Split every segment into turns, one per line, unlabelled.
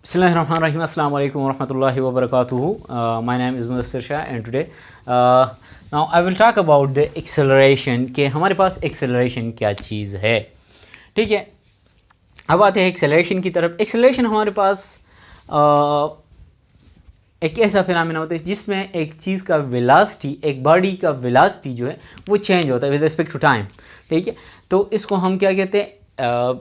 Bismillahirrahmanirrahim. Assalamu alaikum warahmatullahi wabarakatuh. My name is Mudassir Shah and today now I will talk about the acceleration कि हमारे पास acceleration क्या चीज़ है. ठीक है, अब आते हैं acceleration की तरफ. acceleration हमारे पास एक ऐसा फिनोमेना होता है जिसमें एक चीज़ का वेलोसिटी, एक बॉडी का वेलोसिटी जो है वो चेंज होता है विद रिस्पेक्ट टू टाइम. ठीक है, तो इसको हम क्या कहते हैं,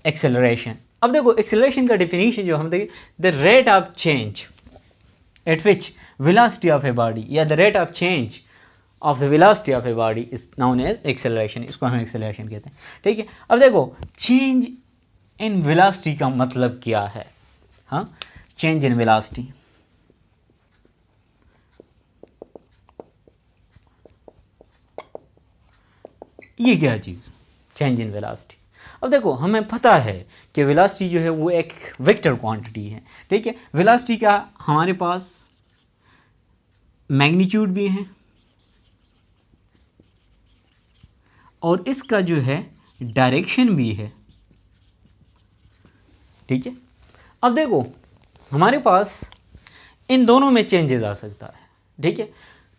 एक्सेलरेशन. अब देखो एक्सेलरेशन का डेफिनेशन जो हम देखें, the rate of change at which velocity of a body या the rate of change of the velocity of a body is known as acceleration. इसको हम एक्सेलरेशन कहते हैं. ठीक है, अब देखो चेंज इन वेलोसिटी का मतलब क्या है. हाँ, चेंज इन वेलोसिटी, ये क्या चीज़, चेंज इन वेलोसिटी. अब देखो हमें पता है कि वेलोसिटी जो है वो एक वेक्टर क्वांटिटी है. ठीक है, वेलोसिटी का हमारे पास मैग्नीट्यूड भी है और इसका जो है डायरेक्शन भी है. ठीक है, अब देखो हमारे पास इन दोनों में चेंजेस आ सकता है. ठीक है,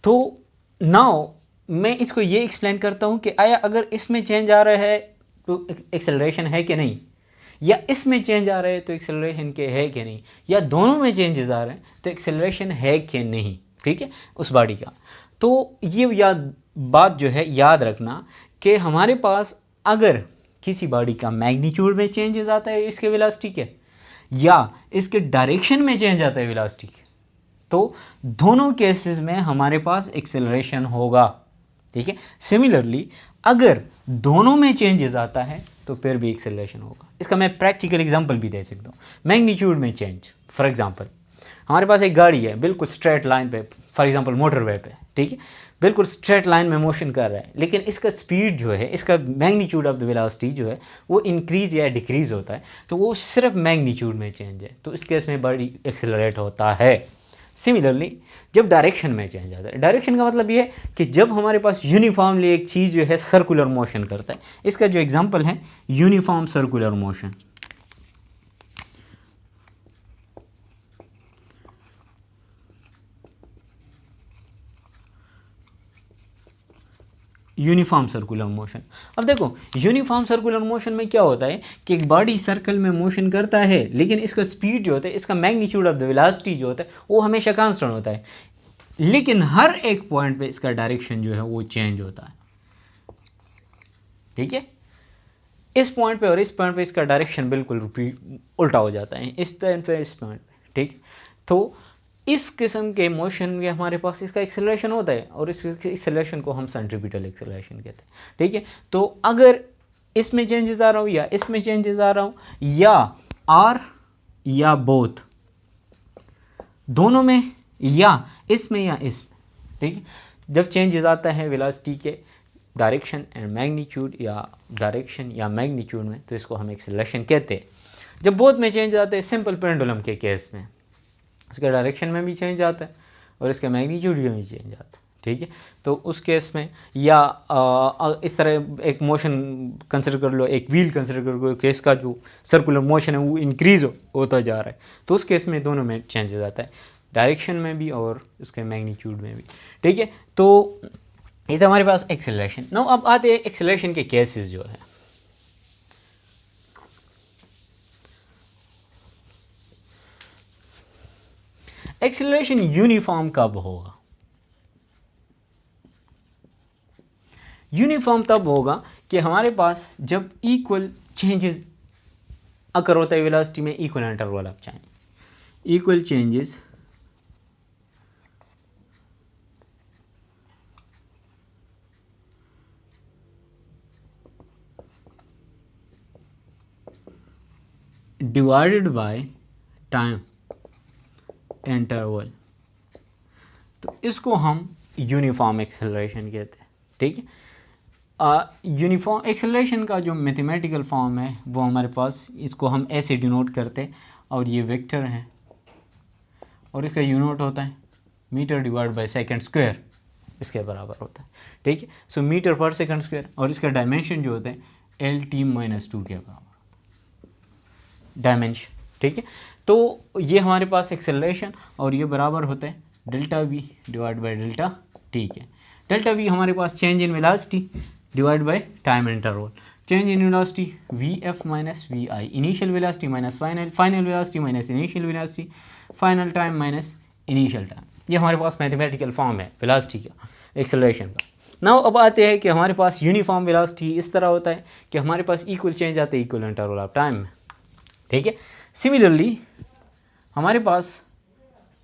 तो नाउ मैं इसको ये एक्सप्लेन करता हूँ कि आया अगर इसमें चेंज आ रहा है तो एक्सेलरेशन है कि नहीं, या इसमें चेंज आ रहा है तो एक्सेलरेशन के है कि नहीं, या दोनों में चेंजेस आ रहे हैं तो एक्सेलरेशन है कि नहीं. ठीक है, उस बॉडी का. तो ये बात जो है याद रखना कि हमारे पास अगर किसी बॉडी का मैग्नीट्यूड में चेंजेस आता है इसके वेलोसिटी के, या इसके डायरेक्शन में चेंज आता है वेलोसिटी के, तो दोनों केसेस में हमारे पास एक्सेलरेशन होगा. ठीक है, सिमिलरली अगर दोनों में चेंजेस आता है तो फिर भी एक्सेलरेशन होगा. इसका मैं प्रैक्टिकल एग्जांपल भी दे सकता हूँ. मैग्नीट्यूड में चेंज, फॉर एग्जांपल हमारे पास एक गाड़ी है बिल्कुल स्ट्रेट लाइन पे, फॉर एग्जांपल मोटरवे पे. ठीक है, बिल्कुल स्ट्रेट लाइन में मोशन कर रहा है, लेकिन इसका स्पीड जो है, इसका मैग्नीट्यूड ऑफ द वेलोसिटी जो है वो इंक्रीज़ या डिक्रीज़ होता है. तो वो सिर्फ मैग्नीट्यूड में चेंज है, तो इस केस में गाड़ी एक्सेलरेट होता है. सिमिलरली जब डायरेक्शन में चेंज आता है, डायरेक्शन का मतलब ये है कि जब हमारे पास यूनिफॉर्मली एक चीज़ जो है सर्कुलर मोशन करता है. इसका जो एग्जांपल है uniform circular motion. Uniform circular motion. अब देखो यूनिफॉर्म सर्कुलर मोशन में क्या होता है कि एक बॉडी सर्कल में मोशन करता है, लेकिन इसका स्पीड जो होता है, इसका मैग्नीट्यूड ऑफ द वेलोसिटी जो होता है वो हमेशा कांस्टेंट होता है, लेकिन हर एक पॉइंट पे इसका डायरेक्शन जो है वो चेंज होता है. ठीक है, इस पॉइंट पे और इस पॉइंट पे इसका डायरेक्शन बिल्कुल उल्टा हो जाता है, इस टाइम पे इस पॉइंट पे. ठीक, तो इस किस्म के मोशन में हमारे पास इसका एक्सेलरेशन होता है और इस एक्सेलरेशन को हम सेंट्रीपिटल एक्सेलरेशन कहते हैं. ठीक है, तो अगर इसमें चेंजेस आ रहा हूँ या इसमें चेंजेस आ रहा हूँ या आर या बोथ, दोनों में या इसमें या इसमें. ठीक है, जब चेंजेस आता है वेलोसिटी के डायरेक्शन एंड मैग्नीट्यूड या डायरेक्शन या मैग्नीट्यूड में, तो इसको हम एक्सेलरेशन कहते हैं. जब बोथ में चेंज आते हैं, सिंपल पेंडुलम के केस में उसके डायरेक्शन में भी चेंज आता है और इसके मैग्नीट्यूड में भी चेंज आता है. ठीक है, तो उस केस में या इस तरह एक मोशन कंसिडर कर लो, एक व्हील कंसिडर कर लो कि इसका जो सर्कुलर मोशन है वो इंक्रीज होता जा रहा है, तो उस केस में दोनों में चेंजेस आता है, डायरेक्शन में भी और उसके मैग्नीट्यूड में भी. ठीक है, तो ये तो हमारे पास एक्सेलरेशन. नो अब आते हैं एक्सेलरेशन के केसेस जो है. एक्सेलरेशन यूनिफॉर्म कब होगा? यूनिफॉर्म तब होगा कि हमारे पास जब इक्वल चेंजेस अकर होता है वेलोसिटी में, equal interval of time, equal changes divided by time interval, तो इसको हम यूनिफॉर्म एक्सेलरेशन कहते हैं. ठीक है, यूनिफॉर्म एक्सेलरेशन का जो मैथमेटिकल फॉर्म है वो हमारे पास, इसको हम ऐसे डिनोट करते हैं, और ये वेक्टर है और इसका यूनिट होता है metre divide by second square, इसके बराबर होता है. ठीक है, सो मीटर पर सेकंड स्क्वायर, और इसका डायमेंशन जो होता है LT-2 के बराबर डायमेंशन. ठीक है, तो ये हमारे पास एक्सेलरेशन और ये बराबर होता है delta V divide by delta T के। डेल्टा वी हमारे पास change in velocity divide by time interval. Change in velocity V F minus V I, initial velocity minus final velocity minus initial velocity, final time minus initial time. ये हमारे पास mathematical form है velocity का, acceleration का। Now अब आते हैं कि हमारे पास यूनिफॉर्म वेलोसिटी इस तरह होता है कि हमारे पास इक्वल चेंज आते हैं इक्वल इंटरवल ऑफ टाइम में, ठीक है। सिमिलरली हमारे पास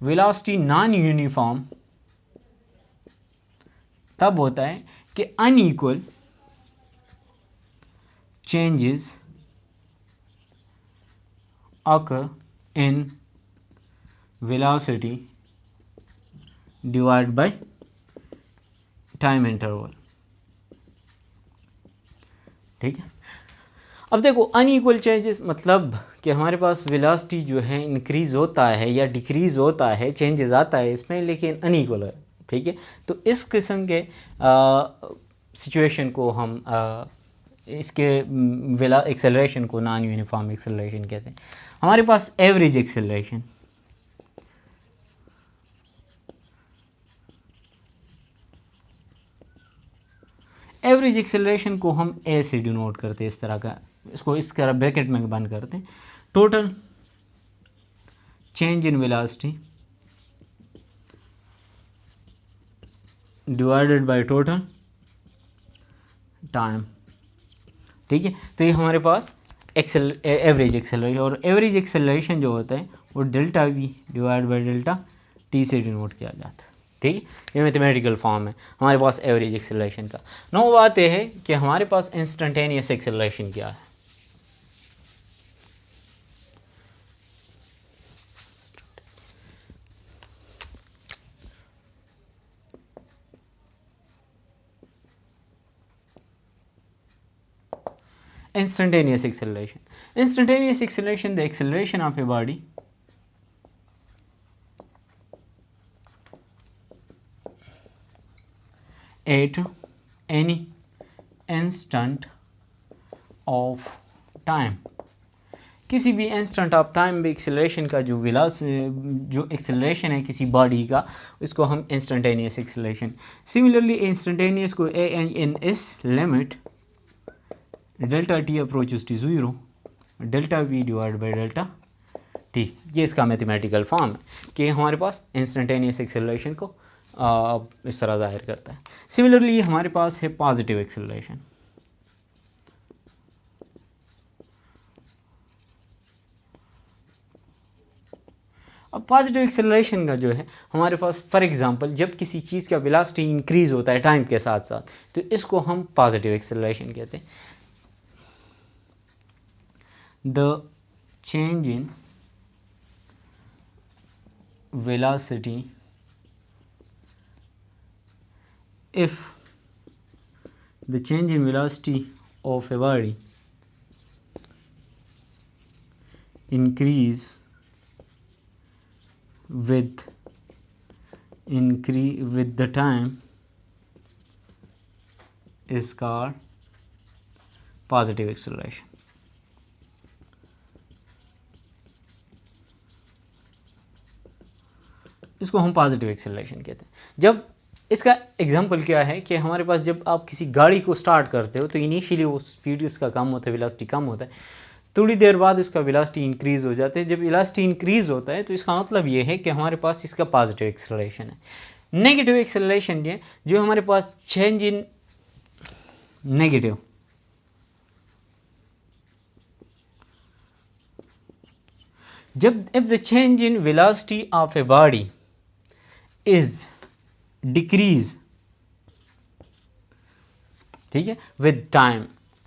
वेलोसिटी नॉन यूनिफॉर्म तब होता है कि unequal changes occur in velocity divided by time interval, ठीक है। अब देखो अनइक्वल चेंजेस मतलब कि हमारे पास वेलोसिटी जो है इंक्रीज़ होता है या डिक्रीज़ होता है, चेंजेस आता है इसमें, लेकिन अनइक्वल है, ठीक है। तो इस किस्म के सिचुएशन को हम इसके एक्सेलरेशन को नॉन यूनिफॉर्म एक्सेलरेशन कहते हैं। हमारे पास एवरेज एक्सेलरेशन, एवरेज एक्सेलरेशन को हम ए से डिनोट करते हैं, इस तरह का, इसको इस तरह ब्रैकेट में बंद करते हैं। Total change in velocity divided by total time, ठीक है। तो ये हमारे पास एवरेज एक्सेलरेशन, और एवरेज एक्सेलरेशन जो होता है वो delta V divide by delta T से डिनोट किया जाता है, ठीक है। ये मैथमेटिकल फॉर्म है हमारे पास एवरेज एक्सेलरेशन का। नौ बात यह है कि हमारे पास इंस्टेंटेनियस एक्सेलरेशन क्या है। Instantaneous acceleration. Instantaneous acceleration, the acceleration of a body at any instant of time. किसी भी इंस्टेंट ऑफ टाइम में एक्सेलरेशन का जो जो एक्सेलरेशन है किसी बॉडी का, इसको हम इंस्टेंटेनियस एक्सेलरेशन। सिमिलरली इंस्टेंटेनियस को ए एन इन इस limit delta T approaches to zero delta V divide by delta T, ये इसका मैथमेटिकल फॉर्म है कि हमारे पास इंस्टेंटेनियस एक्सेलरेशन को इस तरह ज़ाहिर करता है। सिमिलरली हमारे पास है पॉजिटिव एक्सेलरेशन। अब पॉजिटिव एक्सेलरेशन का जो है हमारे पास, फॉर एग्जांपल जब किसी चीज़ का वेलोसिटी इंक्रीज़ होता है टाइम के साथ साथ, तो इसको हम पॉजिटिव एक्सेलरेशन कहते हैं। The change in velocity if the change in velocity of a body increase with the time is called positive acceleration. इसको हम पॉजिटिव एक्सेलरेशन कहते हैं। जब इसका एग्जांपल क्या है कि हमारे पास जब आप किसी गाड़ी को स्टार्ट करते हो तो इनिशियली वो स्पीड उसका कम होता है, वेलोसिटी कम होता है, थोड़ी देर बाद उसका वेलोसिटी इंक्रीज़ हो जाता है। जब वेलोसिटी इंक्रीज़ होता है तो इसका मतलब ये है कि हमारे पास इसका पॉजिटिव एक्सेलरेशन है। नेगेटिव एक्सेलरेशन ये जो हमारे पास चेंज इन नेगेटिव, जब if the change in velocity of a body is decrease, ठीक है, विद टाइम।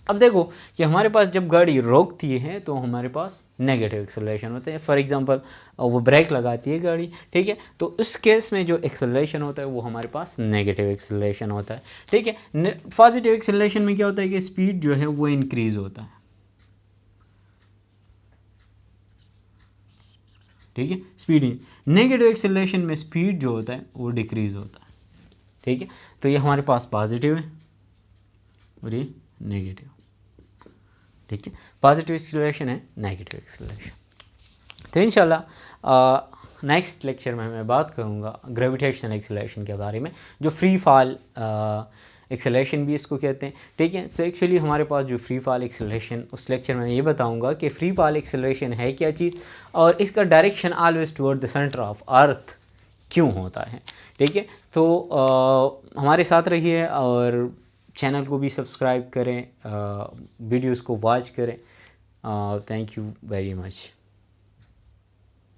अब देखो कि हमारे पास जब गाड़ी रोकती है तो हमारे पास नेगेटिव एक्सेलरेशन होते हैं। फॉर एग्जांपल वो ब्रेक लगाती है गाड़ी, ठीक है, तो उस केस में जो एक्सेलरेशन होता है वो हमारे पास नेगेटिव एक्सेलरेशन होता है, ठीक है। पॉजिटिव एक्सेलरेशन में क्या होता है कि स्पीड जो है वो इंक्रीज होता है, ठीक है, स्पीड। नेगेटिव एक्सेलरेशन में स्पीड जो होता है वो डिक्रीज होता है, ठीक है। तो ये हमारे पास पॉजिटिव है और ये नेगेटिव, ठीक है। पॉजिटिव एक्सेलरेशन है, नेगेटिव एक्सेलरेशन। तो इंशाल्लाह नेक्स्ट लेक्चर में मैं बात करूँगा ग्रेविटेशनल एक्सेलरेशन के बारे में, जो फ्री फॉल एक्सेलरेशन भी इसको कहते हैं, ठीक है। सो एक्चुअली हमारे पास जो फ्री फॉल एक्सेलरेशन, उस लेक्चर में ये बताऊंगा कि फ्री फॉल एक्सेलरेशन है क्या चीज़ और इसका direction always toward the centre of earth क्यों होता है, ठीक है। तो हमारे साथ रहिए और चैनल को भी सब्सक्राइब करें, वीडियोस को वॉच करें। Thank you very much.